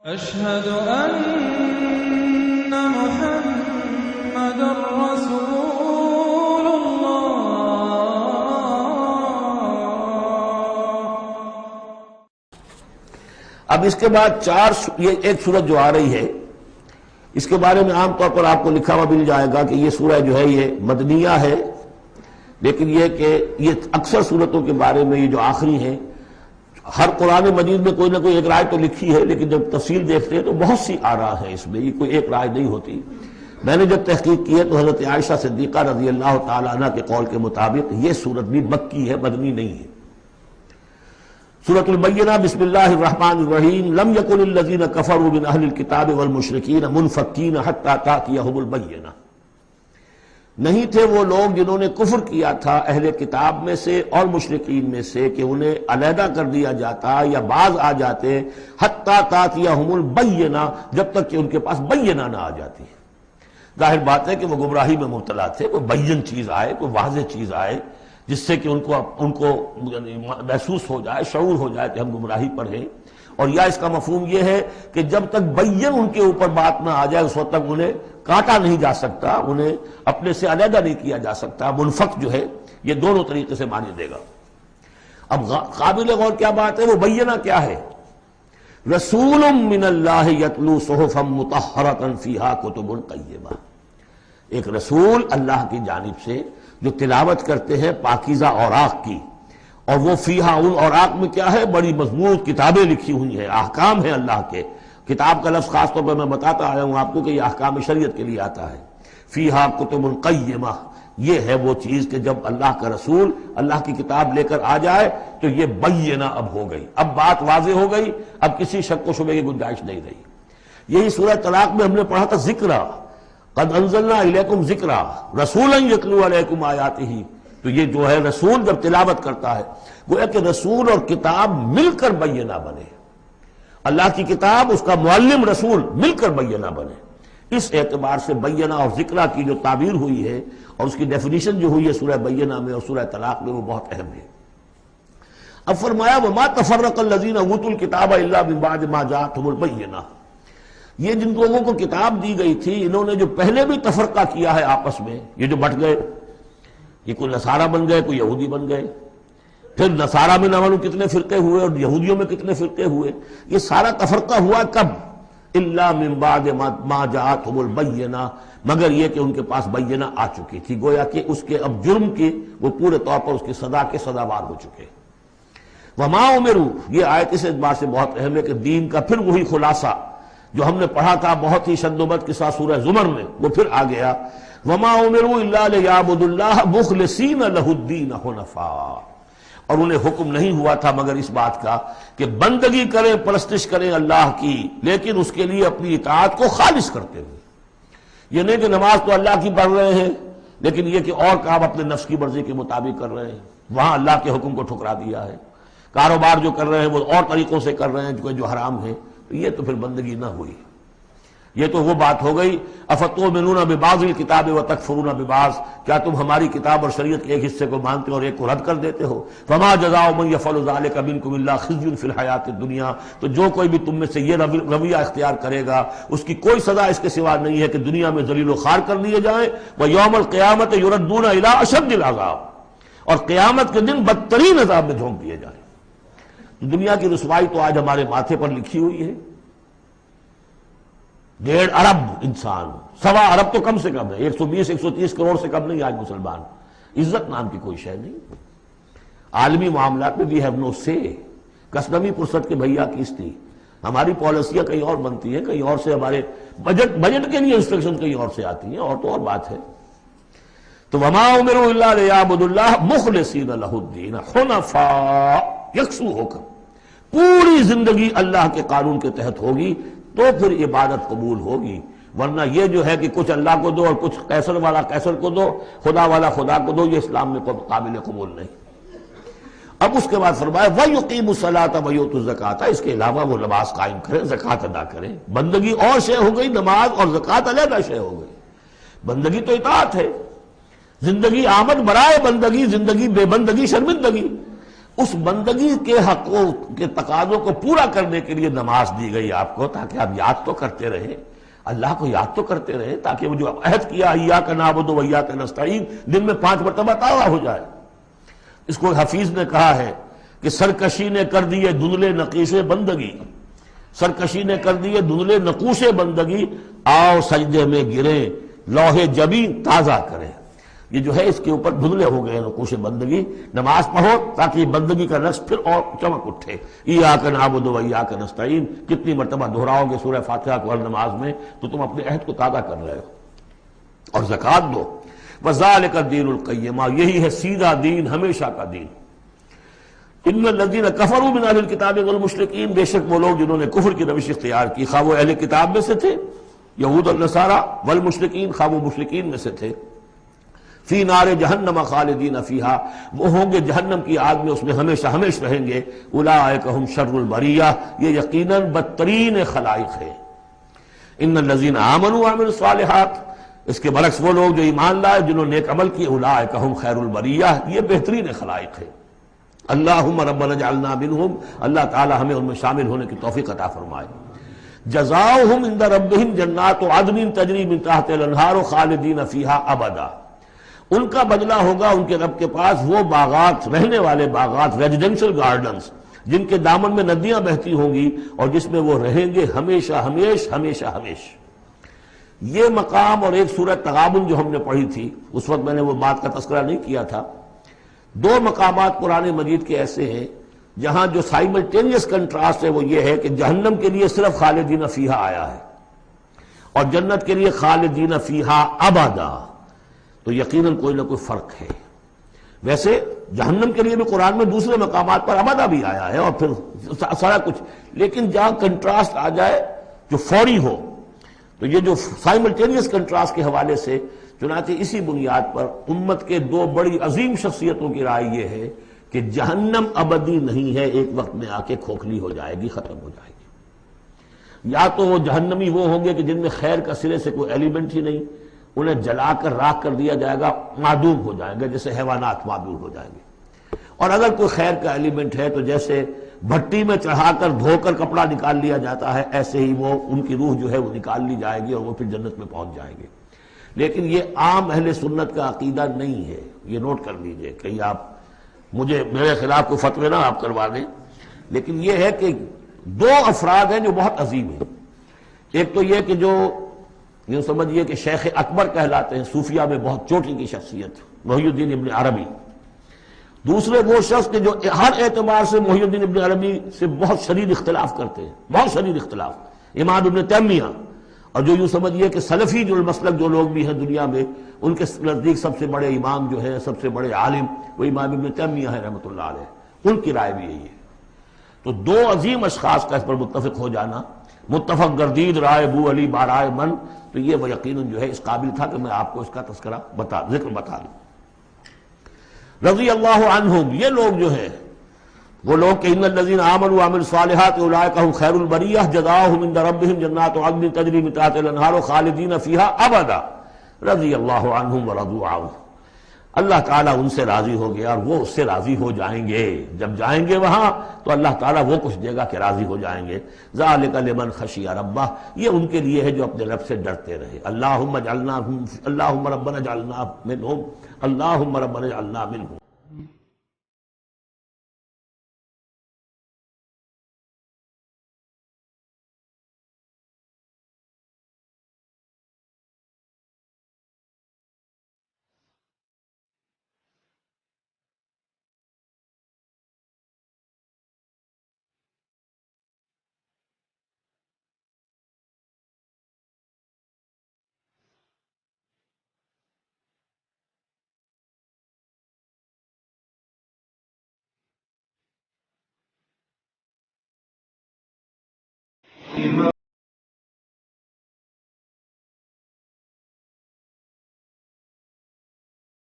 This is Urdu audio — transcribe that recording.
أشهد أن محمد رسول الله۔ اب اس کے بعد یہ ایک سورت جو آ رہی ہے اس کے بارے میں عام طور پر آپ کو لکھا ہوا مل جائے گا کہ یہ سورہ جو ہے یہ مدنیہ ہے، لیکن یہ کہ یہ اکثر سورتوں کے بارے میں یہ جو آخری ہیں، ہر قرآن مجید میں کوئی نہ کوئی ایک رائے تو لکھی ہے، لیکن جب تفصیل دیکھتے ہیں تو بہت سی آراء ہیں اس میں، یہ کوئی ایک رائے نہیں ہوتی۔ میں نے جب تحقیق کی ہے تو حضرت عائشہ صدیقہ رضی اللہ تعالی عنہ کے قول کے مطابق یہ سورت بھی مکی ہے، مدنی نہیں ہے۔ سورۃ البینہ، بسم اللہ الرحمن الرحیم۔ لم یکن الذین کفروا من اہل الکتاب والمشرکین منفکین حتی تأتیہم البینہ۔ نہیں تھے وہ لوگ جنہوں نے کفر کیا تھا اہل کتاب میں سے اور مشرکین میں سے کہ انہیں علیحدہ کر دیا جاتا یا باز آ جاتے حتی تأتیہم البینہ، جب تک کہ ان کے پاس بینہ نہ آ جاتی۔ ظاہر بات ہے کہ وہ گمراہی میں مبتلا تھے، کوئی بین چیز آئے، کوئی واضح چیز آئے جس سے کہ ان کو محسوس ہو جائے، شعور ہو جائے کہ ہم گمراہی پر ہیں۔ اور یا اس کا مفہوم یہ ہے کہ جب تک بین ان کے اوپر بات نہ آ جائے اس وقت تک انہیں کاٹا نہیں جا سکتا، انہیں اپنے سے علیحدہ نہیں کیا جا سکتا۔ منفک جو ہے یہ دونوں طریقے سے معنی دے گا۔ اب قابل غور کیا بات ہے، وہ بینہ کیا ہے؟ رسول من اللہ یتلو صحفا مطہرۃ فیہا کتب قیمہ، ایک رسول اللہ کی جانب سے جو تلاوت کرتے ہیں پاکیزہ اوراق کی، اور وہ فیہا، ان اوراق میں کیا ہے؟ بڑی مضبوط کتابیں لکھی ہوئی ہیں، احکام ہیں اللہ کے۔ کتاب کا لفظ خاص طور پر میں بتاتا آیا ہوں آپ کو کہ یہ احکام شریعت کے لیے آتا ہے۔ فیہا کتب قیمہ، یہ ہے وہ چیز کہ جب اللہ کا رسول اللہ کی کتاب لے کر آ جائے تو یہ بینہ اب ہو گئی، اب بات واضح ہو گئی، اب کسی شک و شبے کی گنجائش نہیں رہی۔ یہی سورہ طلاق میں ہم نے پڑھا تھا ذکرہ، قد انزلنا الیکم ذکرا رسولا یتلو علیکم آیاتہ، تو یہ جو ہے رسول جب تلاوت کرتا ہے گویا کہ رسول اور کتاب مل کر بینہ بنے، اللہ کی کتاب اس کا معلم رسول مل کر بینہ بنے۔ اس اعتبار سے بینہ اور ذکرہ کی جو تعبیر ہوئی ہے اور اس کی ڈیفینیشن جو ہوئی ہے سورہ بینہ میں اور سورہ طلاق میں، وہ بہت اہم ہے۔ اب فرمایا وما تفرق الذین اوتوا الکتاب الا من بعد ما جاءتهم البینہ، یہ جن لوگوں کو کتاب دی گئی تھی انہوں نے جو پہلے بھی تفرقہ کیا ہے آپس میں، یہ جو بٹ گئے، یہ کوئی نصارہ بن گئے، کوئی یہودی بن گئے، پھر نصارہ میں نہ معلوم کتنے فرقے ہوئے اور یہودیوں میں کتنے فرقے ہوئے، یہ سارا تفرقہ ہوا کب؟ الا من بعد ما جاءتهم البینہ، مگر یہ کہ ان کے پاس بینہ آ چکی تھی، گویا کہ اس کے اب جرم کے وہ پورے طور پر اس کی سزا کے سزاوار ہو چکے۔ وما امروا، یہ آیت اس اعتبار سے بہت اہم ہے کہ دین کا پھر وہی خلاصہ جو ہم نے پڑھا تھا بہت ہی شد و بد کے ساتھ سورہ زمر میں، وہ پھر آ گیا۔ وما امروا الا لیعبدوا اللہ مخلصین لہ الدین حنفاء، اور انہیں حکم نہیں ہوا تھا مگر اس بات کا کہ بندگی کریں، پرستش کریں اللہ کی، لیکن اس کے لیے اپنی اطاعت کو خالص کرتے ہوئے۔ یہ نہیں کہ نماز تو اللہ کی پڑھ رہے ہیں لیکن یہ کہ اور کام اپنے نفس کی مرضی کے مطابق کر رہے ہیں، وہاں اللہ کے حکم کو ٹھکرا دیا ہے۔ کاروبار جو کر رہے ہیں وہ اور طریقوں سے کر رہے ہیں جو حرام ہے، یہ تو پھر بندگی نہ ہوئی۔ یہ تو وہ بات ہو گئی افتؤمنون ببعض الکتاب وتکفرون ببعض، کیا تم ہماری کتاب اور شریعت کے ایک حصے کو مانتے ہو اور ایک کو رد کر دیتے ہو؟ فما جزاء من یفعل ذلک منکم الا خزی فی الحیاۃ الدنیا، تو جو کوئی بھی تم میں سے یہ رویہ اختیار کرے گا اس کی کوئی سزا اس کے سوا نہیں ہے کہ دنیا میں ذلیل و خوار کر دیے جائیں، ویوم القیامۃ یردون الی اشد العذاب، اور قیامت کے دن بدترین عذاب میں جھونک دیے جائیں۔ دنیا کی رسوائی تو آج ہمارے ماتھے پر لکھی ہوئی ہے۔ 1.5 ارب انسان، 1.25 ارب تو کم سے کم ہے، 120-130 کروڑ سے کم نہیں آج مسلمان، عزت نام کی کوئی شے نہیں۔ عالمی معاملات میں وی ہیو نو سے، کسٹمی پرست کے بھیا کیس تھی، ہماری پالیسیاں کہیں اور بنتی ہیں، کہیں اور سے ہمارے بجٹ کے لیے انسٹرکشن کہیں اور سے آتی ہیں، اور تو اور بات ہے۔ تو وما امروا الا لیعبدوا اللہ مخلصین لہ الدین حنفاء، یکسو ہو کر پوری زندگی اللہ کے قانون کے تحت ہوگی تو پھر عبادت قبول ہوگی، ورنہ یہ جو ہے کہ کچھ اللہ کو دو اور کچھ قیصر والا قیصر کو دو، خدا والا خدا کو دو، یہ اسلام میں قابل قبول نہیں۔ اب اس کے بعد فرمایا وَيُقِيمُ الصَّلَاةَ وَيُؤْتُ الزَّكَاةَ، اس کے علاوہ وہ نماز قائم کریں، زکوٰۃ ادا کریں۔ بندگی اور شے ہو گئی، نماز اور زکوٰۃ علیحدہ شے ہو گئی۔ بندگی تو اطاعت ہے، زندگی آمد برائے بندگی، زندگی بے بندگی شرمندگی۔ اس بندگی کے حقوں کے تقاضوں کو پورا کرنے کے لیے نماز دی گئی آپ کو، تاکہ آپ یاد تو کرتے رہیں، اللہ کو یاد تو کرتے رہیں، تاکہ وہ جو عہد کیا ایاک نعبد و ایاک نستعین دن میں 5 مرتبہ تازہ ہو جائے۔ اس کو حفیظ نے کہا ہے کہ سرکشی نے کر دیے دھندلے نقیش بندگی، سرکشی نے کر دیے دھندلے نقوش بندگی، آؤ سجدے میں گرے لوح جبین تازہ کریں۔ یہ جو ہے اس کے اوپر دھندلے ہو گئے نقوش بندگی، نماز پڑھو تاکہ بندگی کا نقش پھر اور چمک اٹھے۔ ایاک نعبد و ایاک نستعین کتنی مرتبہ دہراؤ گے سورہ فاتحہ کو ہر نماز میں تو تم اپنے عہد کو تازہ کر رہے ہو۔ اور زکوٰۃ دو، وذالک الدین القیمہ، یہی ہے سیدھا دین، ہمیشہ کا دین۔ ان الذین کفروا من اہل الکتاب والمشرکین، بے شک وہ لوگ جنہوں نے کفر کی روش اختیار کی، خواہ وہ اہل کتاب میں سے تھے یہود اور نصارہ، والمشرکین خواہ وہ مشرکین میں سے تھے، فی نار جہنم خالدین فیہا، وہ ہوں گے جہنم کی آگ میں، اس میں ہمیشہ ہمیشہ رہیں گے۔ اولئک ہم شر البریہ، یہ یقیناً بدترین خلائق ہے۔ ان الذین آمنوا وعملوا الصالحات، اس کے برعکس وہ لوگ جو ایمان لائے جنہوں نے نیک عمل کیے، اولئک ہم خیر البریہ، یہ بہترین خلائق ہے۔ اللہم ربنا اجعلنا منہم، اللہ تعالی ہمیں ان میں شامل ہونے کی توفیق عطا فرمائے۔ جزاؤہم عند ربہم جنات عدن تجری من تحتہا الانہار خالدین فیہا ابدا، ان کا بدلہ ہوگا ان کے رب کے پاس وہ باغات، رہنے والے باغات، ریزیڈنشل گارڈنز، جن کے دامن میں ندیاں بہتی ہوں گی اور جس میں وہ رہیں گے ہمیشہ ہمیش ہمیشہ ہمیش۔ یہ مقام اور ایک سورہ تغابن جو ہم نے پڑھی تھی، اس وقت میں نے وہ بات کا تذکرہ نہیں کیا تھا، 2 مقامات قرآن مجید کے ایسے ہیں جہاں جو سائملٹینیس کنٹراسٹ ہے وہ یہ ہے کہ جہنم کے لیے صرف خالدین فیہا آیا ہے اور جنت کے لیے خالدین فیہا ابدا، تو یقیناً کوئی نہ کوئی فرق ہے۔ ویسے جہنم کے لیے بھی قرآن میں دوسرے مقامات پر ابدا بھی آیا ہے اور پھر سارا کچھ، لیکن جہاں کنٹراسٹ آ جائے جو فوری ہو، تو یہ جو سائملٹینیس کنٹراسٹ کے حوالے سے چنانچہ اسی بنیاد پر امت کے 2 بڑی عظیم شخصیتوں کی رائے یہ ہے کہ جہنم ابدی نہیں ہے، ایک وقت میں آ کے کھوکھلی ہو جائے گی، ختم ہو جائے گی۔ یا تو وہ جہنمی وہ ہوں گے کہ جن میں خیر کا سرے سے کوئی ایلیمنٹ ہی نہیں، انہیں جلا کر راکھ کر دیا جائے گا، معدوم ہو جائیں گے، جیسے حیوانات معدوم ہو جائیں گے۔ اور اگر کوئی خیر کا ایلیمنٹ ہے تو جیسے بھٹی میں چڑھا کر دھو کر کپڑا نکال لیا جاتا ہے، ایسے ہی وہ ان کی روح جو ہے وہ نکال لی جائے گی اور وہ پھر جنت میں پہنچ جائیں گے۔ لیکن یہ عام اہل سنت کا عقیدہ نہیں ہے، یہ نوٹ کر لیجئے، کہیں آپ مجھے میرے خلاف کوئی فتوی نہ آپ کروا دیں، لیکن یہ ہے کہ 2 افراد ہیں جو بہت عظیم ہیں۔ ایک تو یہ کہ جو یہ سمجھیے کہ شیخ اکبر کہلاتے ہیں، صوفیہ میں بہت چوٹی کی شخصیت، محی الدین ابن عربی۔ دوسرے وہ شخص کہ جو ہر اعتبار سے محی الدین ابن عربی سے بہت شدید اختلاف کرتے ہیں، بہت شدید اختلاف، امام ابن تیمیہ، اور جو یوں سمجھیے کہ سلفی جو المسلک جو لوگ بھی ہیں دنیا میں، ان کے نزدیک سب سے بڑے امام جو ہے، سب سے بڑے عالم وہ امام ابن تیمیہ ہے رحمۃ اللہ علیہ، ان کی رائے بھی یہی ہے۔ تو 2 عظیم اشخاص کا اس پر متفق ہو جانا، متفق گردید رائے بو علی بارائے من، تو یہ وہ یقیناً جو ہے اس قابل تھا کہ میں آپ کو اس کا تذکرہ ذکر بتا دوں۔ رضی اللہ عنہم، یہ لوگ جو ہے وہ لوگ کہ ان الذین آمنوا وعملوا الصالحات اولئک هم خیر البریہ جزاؤہم عند ربہم جنات عدن تجری من تحتہا الانہار خالدین فیہا ابدا رضی اللہ عنہم ورضوا عنہ، اللہ تعالیٰ ان سے راضی ہو گیا اور وہ اس سے راضی ہو جائیں گے۔ جب جائیں گے وہاں تو اللہ تعالیٰ وہ کچھ دے گا کہ راضی ہو جائیں گے۔ ذالک لمن خشی ربہ، یہ ان کے لیے ہے جو اپنے رب سے ڈرتے رہے۔ اللہم ربنا اجعلنا منہم، اللہم ربنا اجعلنا منہم۔